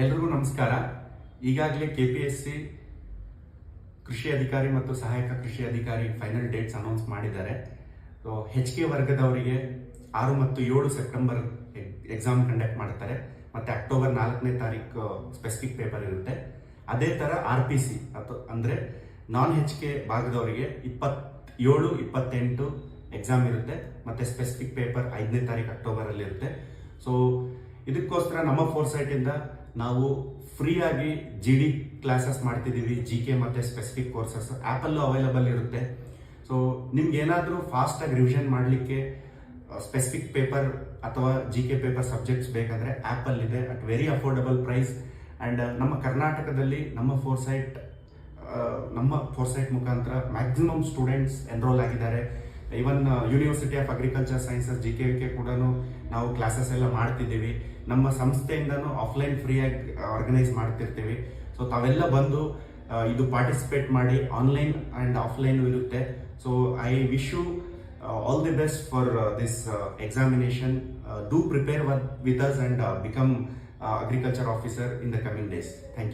ಎಲ್ರಿಗೂ ನಮಸ್ಕಾರ. ಈಗಾಗಲೇ KPSC ಕೃಷಿ ಅಧಿಕಾರಿ ಮತ್ತು ಸಹಾಯಕ ಕೃಷಿ ಅಧಿಕಾರಿ ಫೈನಲ್ ಡೇಟ್ಸ್ ಅನೌನ್ಸ್ ಮಾಡಿದ್ದಾರೆ. ಸೊ HK ವರ್ಗದವರಿಗೆ 6 ಮತ್ತು 7 ಸೆಪ್ಟೆಂಬರ್ ಎಕ್ಸಾಮ್ ಕಂಡಕ್ಟ್ ಮಾಡ್ತಾರೆ. ಮತ್ತೆ ಅಕ್ಟೋಬರ್ 4ನೇ ತಾರೀಕು ಸ್ಪೆಸಿಫಿಕ್ ಪೇಪರ್ ಇರುತ್ತೆ. ಅದೇ ತರ RPC ಅಂದ್ರೆ ನಾನ್ HK ಭಾಗದವರಿಗೆ 27, 28 ಎಕ್ಸಾಮ್ ಇರುತ್ತೆ. ಮತ್ತೆ ಸ್ಪೆಸಿಫಿಕ್ ಪೇಪರ್ 5ನೇ ತಾರೀಕು ಅಕ್ಟೋಬರ್ ಅಲ್ಲಿ ಇರುತ್ತೆ. ಸೊ ಇದಕ್ಕೋಸ್ಕರ ನಮ್ಮ ಫೋರ್ಸೈಟ್ ಇಂದ ನಾವು ಫ್ರೀ ಆಗಿ GD ಕ್ಲಾಸಸ್ ಮಾಡ್ತಿದೀವಿ. GK ಮತ್ತೆ ಸ್ಪೆಸಿಫಿಕ್ ಕೋರ್ಸಸ್ ಆಪಲ್ಲೂ ಅವೈಲಬಲ್ ಇರುತ್ತೆ. ಸೊ ನಿಮ್ಗೆ ಏನಾದರೂ ಫಾಸ್ಟ್ ಆಗಿ ರಿವಿಷನ್ ಮಾಡಲಿಕ್ಕೆ ಸ್ಪೆಸಿಫಿಕ್ ಪೇಪರ್ ಅಥವಾ GK ಪೇಪರ್ ಸಬ್ಜೆಕ್ಟ್ಸ್ ಬೇಕಂದ್ರೆ ಆಪಲ್ ಇದೆ at very affordable price. And ನಮ್ಮ ಕರ್ನಾಟಕದಲ್ಲಿ ನಮ್ಮ ಫೋರ್ಸೈಟ್ ಮುಖಾಂತರ ಮ್ಯಾಕ್ಸಿಮಮ್ ಸ್ಟೂಡೆಂಟ್ಸ್ ಎನ್ರೋಲ್ ಆಗಿದ್ದಾರೆ. Even university of agriculture sciences GK ಕೂಡ ನಾವು ಕ್ಲಾಸಸ್ ಎಲ್ಲ ಮಾಡ್ತಿದ್ದೀವಿ. ನಮ್ಮ ಸಂಸ್ಥೆಯಿಂದನೂ ಆಫ್ಲೈನ್ ಫ್ರೀ ಆಗಿ ಆರ್ಗನೈಸ್ ಮಾಡ್ತಿರ್ತೀವಿ. ಸೊ ತಾವೆಲ್ಲ ಬಂದು ಇದು ಪಾರ್ಟಿಸಿಪೇಟ್ ಮಾಡಿ. ಆನ್ಲೈನ್ ಅಂಡ್ ಆಫ್ಲೈನ್ ಇರುತ್ತೆ. So I wish you all the best for this examination. Do prepare with us and become agriculture officer in the coming days. Thank you.